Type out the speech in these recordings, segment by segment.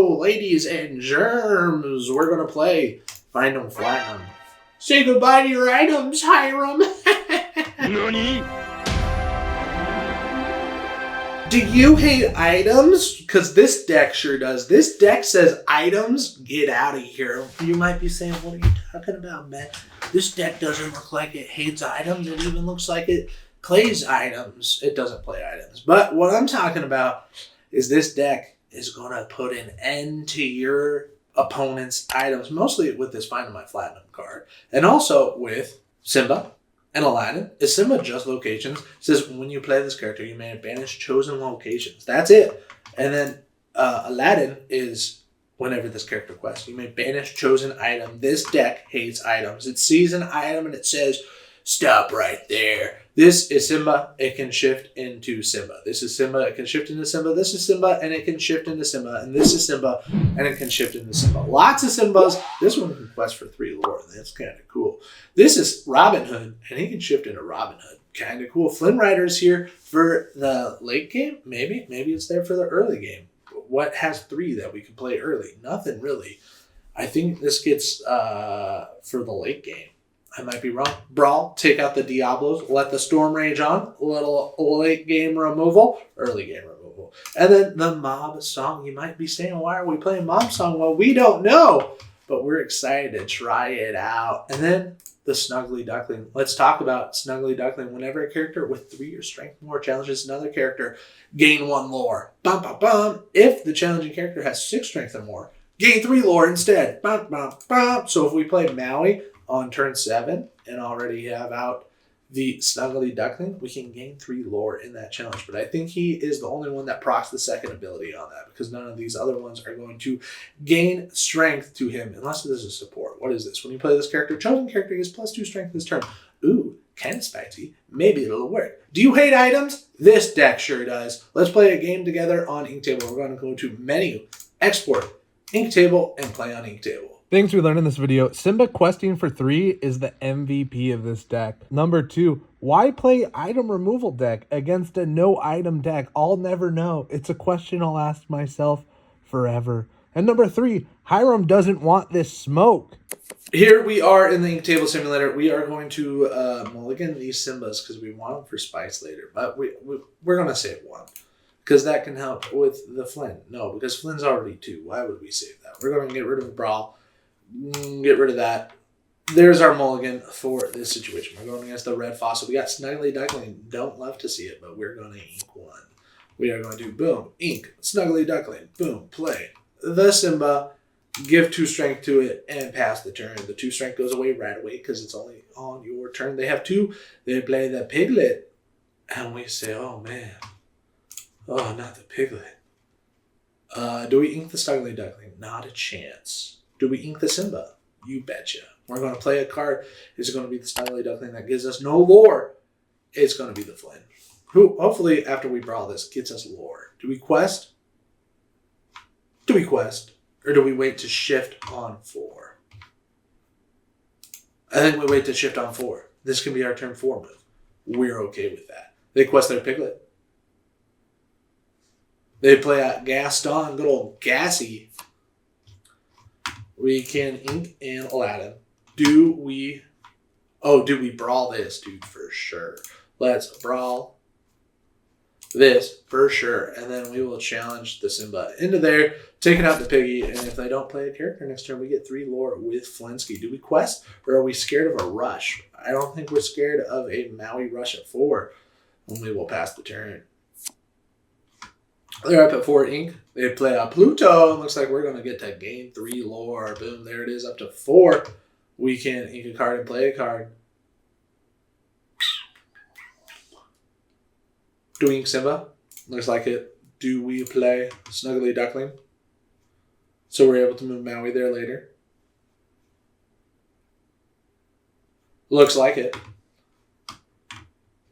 Hello, ladies and germs. We're going to play Find 'em, Flatten 'em. Say goodbye to your items, Hiram. NANI? Do you hate items? Because this deck sure does. This deck says items, get out of here. You might be saying, what are you talking about, man? This deck doesn't look like it hates items. It even looks like it plays items. It doesn't play items. But what I'm talking about is this deck is going to put an end to your opponent's items, mostly with this Find 'em, Flatten 'em card. And also with Simba and Aladdin. Is Simba just locations? It says when you play this character, you may banish chosen locations. That's it. And then Aladdin is whenever this character quests, you may banish chosen item. This deck hates items. It sees an item and it says, stop right there. This is Simba. It can shift into Simba. This is Simba. It can shift into Simba. This is Simba, and it can shift into Simba. And this is Simba, and it can shift into Simba. Lots of Simbas. This one can quest for 3 lore. That's kind of cool. This is Robin Hood, and he can shift into Robin Hood. Kind of cool. Flynn Rider's here for the late game. Maybe it's there for the early game. What has 3 that we can play early? Nothing really. I think this gets for the late game. I might be wrong. Brawl, take out the Diablos, let the Storm Rage on, a little late game removal, early game removal. And then the Mob Song. You might be saying, why are we playing Mob Song? Well, we don't know, but we're excited to try it out. And then the Snuggly Duckling. Let's talk about Snuggly Duckling. Whenever a character with 3 or strength more challenges another character, gain 1 lore. Bum, bum, bum. If the challenging character has 6 strength or more, gain 3 lore instead. Bum, bum, bum. So if we play Maui on turn 7 and already have out the Snuggly Duckling, we can gain 3 lore in that challenge. But I think he is the only one that procs the second ability on that, because none of these other ones are going to gain strength to him unless this is support. What is this? When you play this character, chosen character gets +2 strength this turn. Ooh, kind of spicy. Maybe it'll work. Do you hate items? This deck sure does. Let's play a game together on Inktable. We're going to go to Menu, Export, Inktable, and play on Inktable. Things we learned in this video: Simba questing for 3 is the MVP of this deck. Number 2, why play item removal deck against a no item deck? I'll never know. It's a question I'll ask myself forever. And number 3, Hiram doesn't want this smoke. Here we are in the Table Simulator. We are going to mulligan these Simbas because we want them for spice later. But we're going to save 1 because that can help with the Flynn. No, because Flynn's already 2. Why would we save that? We're going to get rid of Brawl. Get rid of that. There's our mulligan for this situation. We're going against the red fossil. We got Snuggly Duckling. Don't love to see it, but we're going to ink 1. We are going to do boom, ink, Snuggly Duckling, boom, play the Simba, give 2 strength to it, and pass the turn. The 2 strength goes away right away because it's only on your turn. They have 2. They play the Piglet, and we say, oh man, oh, not the Piglet. Do we ink the Snuggly Duckling? Not a chance. Do we ink the Simba? You betcha. We're going to play a card. It's going to be the Snuggly Duckling that gives us no lore. It's going to be the Flynn, who hopefully after we brawl this gets us lore. Do we quest? Do we quest? Or do we wait to shift on 4? I think we wait to shift on 4. This can be our turn 4 move. We're okay with that. They quest their Piglet. They play a Gaston, good old Gassy. We can ink in Aladdin. Do we brawl this, dude? For sure. Let's brawl this for sure. And then we will challenge the Simba into there, taking out the piggy. And if they don't play a character next turn, we get 3 lore with Flinsky. Do we quest, or are we scared of a rush? I don't think we're scared of a Maui rush at 4. And we will pass the turn. They're up at 4 ink. They play a Pluto. Looks like we're going to get to gain 3 lore. Boom, there it is, up to 4. We can ink a card and play a card. Do we ink Simba? Looks like it. Do we play Snuggly Duckling? So we're able to move Maui there later. Looks like it.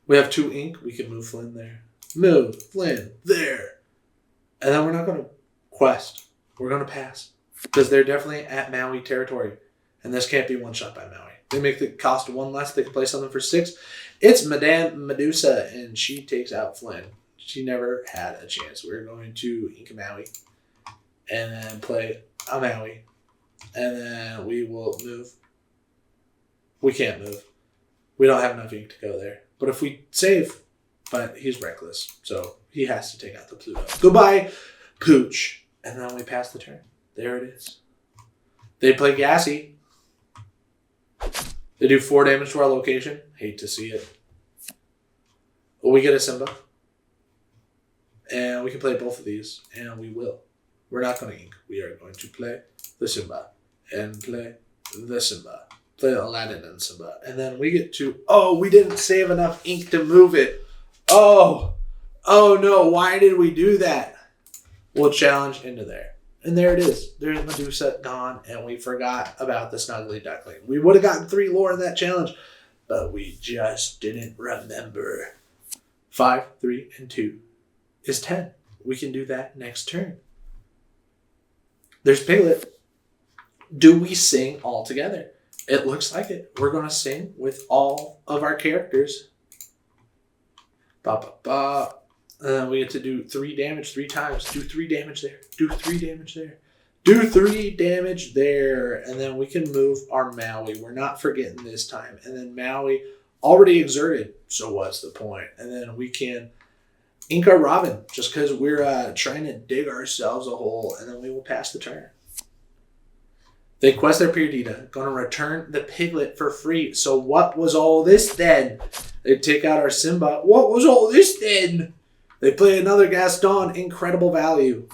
We have 2 ink. We can move Flynn there. Move Flynn there. And then we're not going to quest. We're going to pass. Because they're definitely at Maui territory. And this can't be one shot by Maui. They make the cost 1 less. They can play something for 6. It's Madame Medusa. And she takes out Flynn. She never had a chance. We're going to ink Maui. and then play a Maui. And then we will move. We can't move. We don't have enough ink to go there. But if we save, but he's reckless, so he has to take out the Pluto. Goodbye, Pooch. And then we pass the turn. There it is. They play Gassy. They do 4 damage to our location. Hate to see it. We get a Simba. And we can play both of these. And we will. We're not going to ink. We are going to play the Simba. And play the Simba. Play Aladdin and Simba. And then we get to... Oh, we didn't save enough ink to move it. Oh. Oh no. Why did we do that? We'll challenge into there. And there it is. There's Medusa gone, and we forgot about the Snuggly Duckling. We would have gotten 3 lore in that challenge, but we just didn't remember. 5, 3, and 2 is 10. We can do that next turn. There's Piglet. Do we sing all together? It looks like it. We're going to sing with all of our characters. Ba ba ba. And then we get to do 3 damage 3 times. Do 3 damage there. Do 3 damage there. Do 3 damage there. And then we can move our Maui. We're not forgetting this time. And then Maui already exerted. So what's the point? And then we can ink our Robin. Just because we're trying to dig ourselves a hole. And then we will pass the turn. They quest their Perdita. Going to return the Piglet for free. So what was all this then? They take out our Simba. What was all this then? They play another Gaston, incredible value.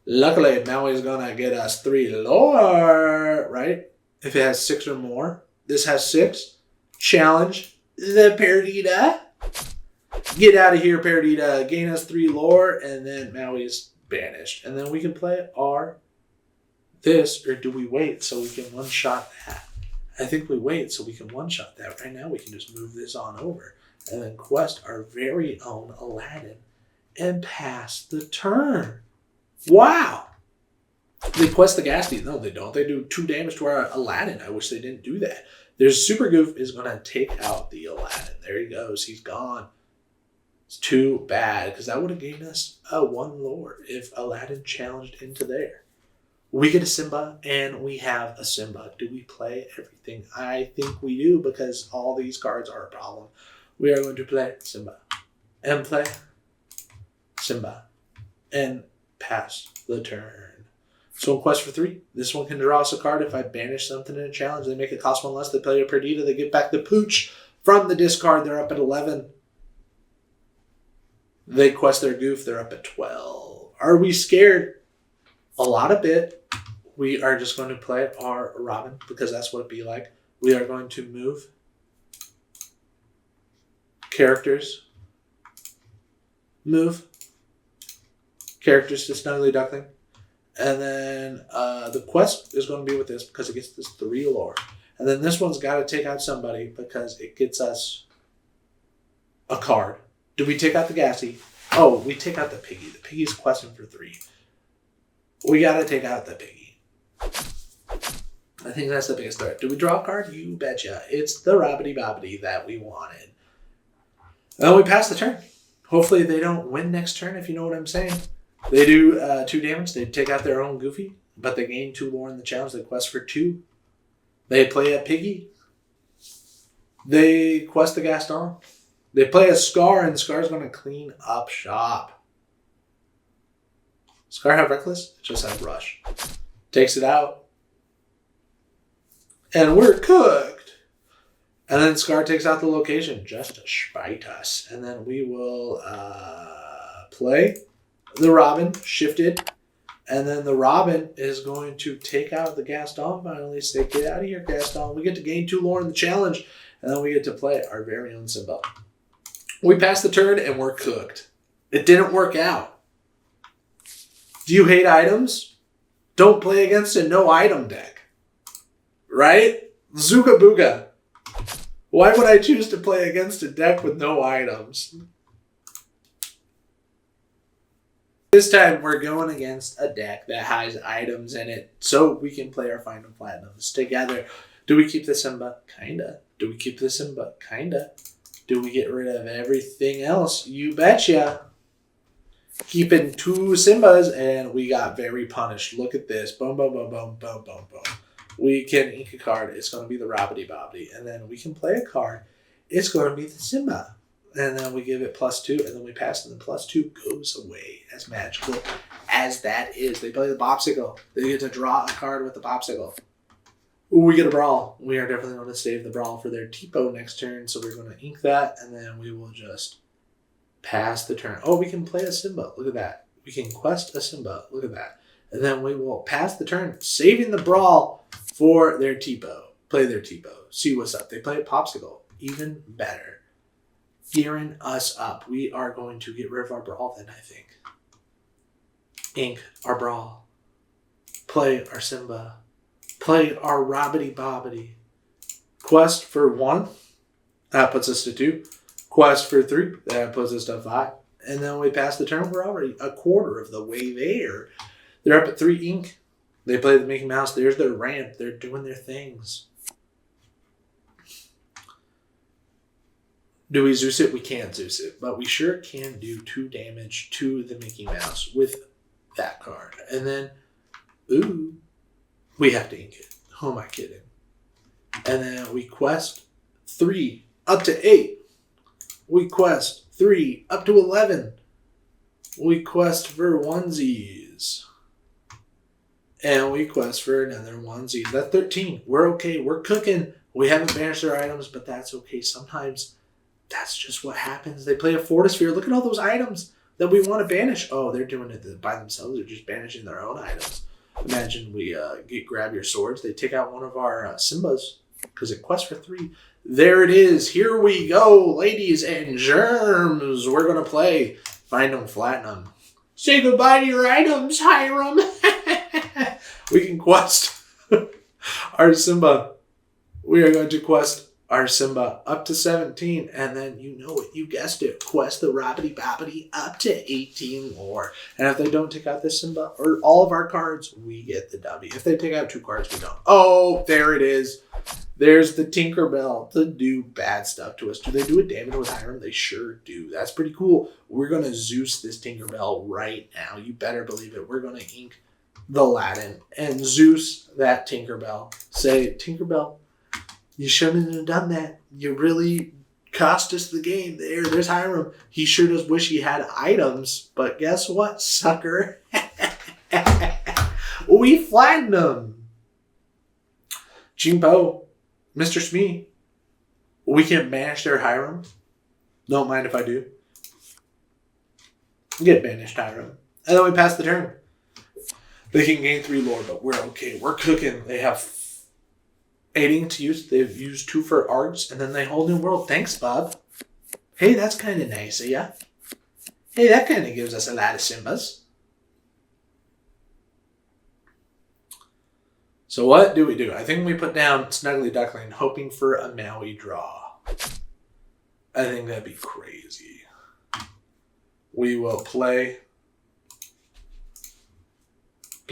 Luckily, Maui's gonna get us 3 lore, right? If it has 6 or more. This has 6. Challenge the Perdita. Get out of here, Perdita. Gain us 3 lore, and then Maui is banished. And then we can play our this, or do we wait so we can one-shot that? I think we wait so we can one-shot that. Right now, we can just move this on over. And then quest our very own Aladdin and pass the turn. Wow. They quest the Ghastly. No, they don't. They do 2 damage to our Aladdin. I wish they didn't do that. Their Super Goof is going to take out the Aladdin. There he goes. He's gone. It's too bad because that would have gained us a 1 lore if Aladdin challenged into there. We get a Simba and we have a Simba. Do we play everything? I think we do because all these cards are a problem. We are going to play Simba and play Simba and pass the turn. So in quest for 3, this one can draw us a card. If I banish something in a challenge, they make it cost 1 less. They play a Perdita. They get back the Pooch from the discard. They're up at 11. They quest their Goof. They're up at 12. Are we scared? A lot of bit. We are just going to play our Robin because that's what it'd be like. We are going to move characters, move characters to Snuggly Duckling, and then the quest is going to be with this because it gets this 3 lore, and then this one's got to take out somebody because it gets us a card. Do we take out the Gassy? Oh, we take out the Piggy. The Piggy's questing for 3. We got to take out the Piggy. I think that's the biggest threat. Do we draw a card? You betcha. It's the Robbity Bobbity that we wanted. And we pass the turn. Hopefully they don't win next turn, if you know what I'm saying. They do 2 damage. They take out their own Goofy, but they gain 2 lore in the challenge. They quest for 2. They play a Piggy. They quest the Gaston. They play a Scar, and Scar's going to clean up shop. Scar have Reckless? It just has Rush. Takes it out. And we're cooked. And then Scar takes out the location just to spite us. And then we will play the Robin, shifted. And then the Robin is going to take out the Gaston finally. Say, get out of here, Gaston. We get to gain 2 lore in the challenge. And then we get to play our very own Simba. We pass the turn and we're cooked. It didn't work out. Do you hate items? Don't play against a no item deck. Right? Zuga Booga. Why would I choose to play against a deck with no items? This time we're going against a deck that has items in it so we can play our final platinums together. Do we keep the Simba? Kinda. Do we keep the Simba? Kinda. Do we get rid of everything else? You betcha. keeping 2 Simbas, and we got very punished. Look at this. Boom, boom, boom, boom, boom, boom, boom. We can ink a card. It's going to be the Robbity Bobbity. And then we can play a card. It's going to be the Simba. And then we give it +2, and then we pass it, and the +2 goes away. As magical as that is. They play the Popsicle. They get to draw a card with the Popsicle. Ooh, we get a Brawl. We are definitely going to save the Brawl for their Tipo next turn, so we're going to ink that, and then we will just pass the turn. Oh, we can play a Simba. Look at that. We can quest a Simba. Look at that. And then we will pass the turn, saving the Brawl for their Tipo. Play their Tipo. See what's up. They play a Popsicle. Even better. Gearing us up. We are going to get rid of our Brawl then, I think. Ink our Brawl. Play our Simba. Play our Robbity Bobbity. Quest for 1. That puts us to 2. Quest for 3. That puts us to 5. And then we pass the turn. We're already a quarter of the way there. They're up at 3 ink. They play the Mickey Mouse. There's their ramp. They're doing their things. Do we Zeus it? We can't Zeus it. But we sure can do 2 damage to the Mickey Mouse with that card. And then, ooh, we have to ink it. Who am I kidding? And then we quest 3 up to 8. We quest 3 up to 11. We quest for onesies. And we quest for another onesie. That's 13. We're okay. We're cooking. We haven't banished their items, but that's okay. Sometimes that's just what happens. They play a Fortisphere. Look at all those items that we want to banish. Oh, they're doing it by themselves. They're just banishing their own items. Imagine we grab your swords. They take out one of our Simbas because it quests for 3. There it is. Here we go, ladies and germs. We're going to play Find Them, Flatten Them. Say goodbye to your items, Hiram. We can quest our Simba. We are going to quest our Simba up to 17, and then you know it, you guessed it, quest the Robbity Bobbity up to 18 more. And if they don't take out this Simba or all of our cards, we get the W. If they take out 2 cards, we don't. Oh, there it is. There's the Tinkerbell to do bad stuff to us. Do they do a damage with Hiram? They sure do. That's pretty cool. We're going to Zeus this Tinkerbell right now. You better believe it. We're going to ink the Latin and Zeus that Tinkerbell. Say, Tinkerbell, you shouldn't have done that. You really cost us the game there. There's Hiram. He sure does wish he had items, but guess what, sucker? We flattened him. Jimbo, Mr. Smee, we can banish their Hiram. Don't mind if I do. Get banished, Hiram. And then we pass the turn. They can gain 3 lore, but we're okay. We're cooking. They have 8 ink to use. They've used 2 for Args, and then they hold New World. Thanks, Bob. Hey, that's kind of nice of ya. Hey, that kind of gives us a lot of Simbas. So what do we do? I think we put down Snuggly Duckling, hoping for a Maui draw. I think that'd be crazy. We will play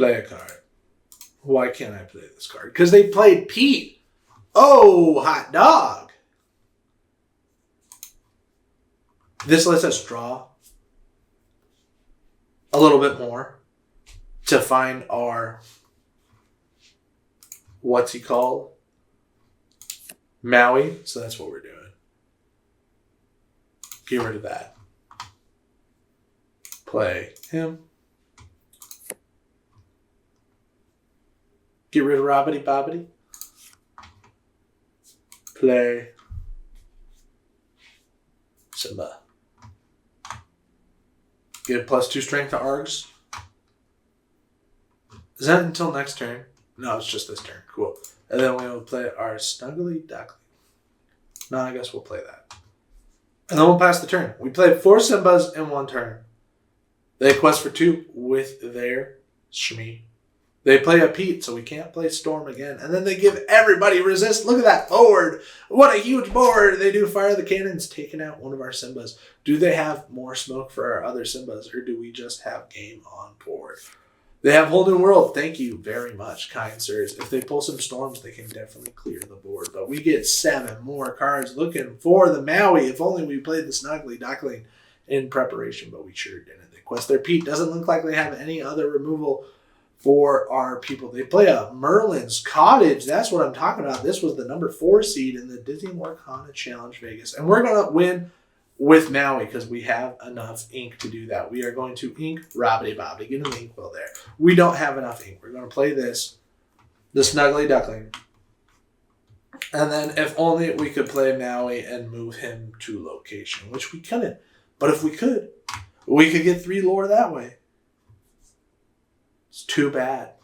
a card. Why can't I play this card? Because they played Pete. Oh, hot dog. This lets us draw a little bit more to find our, what's he called? Maui. So that's what we're doing. Get rid of that. Play him. Get rid of Robbity Bobbity. Play Simba. Get +2 strength to Args. Is that until next turn? No, it's just this turn. Cool. And then we will play our Snuggly Duckling. No, I guess we'll play that. And then we'll pass the turn. We played 4 Simbas in 1 turn. They quest for 2 with their Shmee. They play a Pete, so we can't play Storm again. And then they give everybody resist. Look at that forward. What a huge board. They do fire the cannons, taking out one of our Simbas. Do they have more smoke for our other Simbas, or do we just have game on board? They have Whole New World. Thank you very much, kind sirs. If they pull some Storms, they can definitely clear the board. But we get 7 more cards looking for the Maui. If only we played the Snuggly Duckling in preparation, but we sure didn't. They quest there. Pete, doesn't look like they have any other removal for our people. They play a Merlin's Cottage. That's what I'm talking about. This was the number 4 seed in the Disney Lorcana Challenge Vegas. And we're going to win with Maui because we have enough ink to do that. We are going to ink Robbity Bobbity. Get an inkwell there. We don't have enough ink. We're going to play this, the Snuggly Duckling. And then if only we could play Maui and move him to location, which we couldn't. But if we could get 3 lore that way. It's too bad.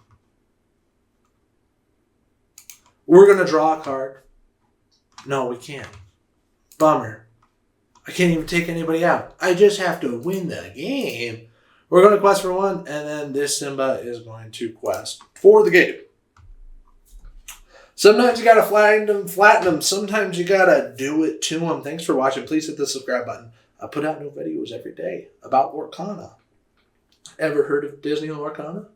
We're going to draw a card. No, we can't. Bummer. I can't even take anybody out. I just have to win the game. We're going to quest for 1, and then this Simba is going to quest for the game. Sometimes you got to flatten them. Sometimes you got to do it to them. Thanks for watching. Please hit the subscribe button. I put out new videos every day about Lorcana. Ever heard of Disney Lorcana?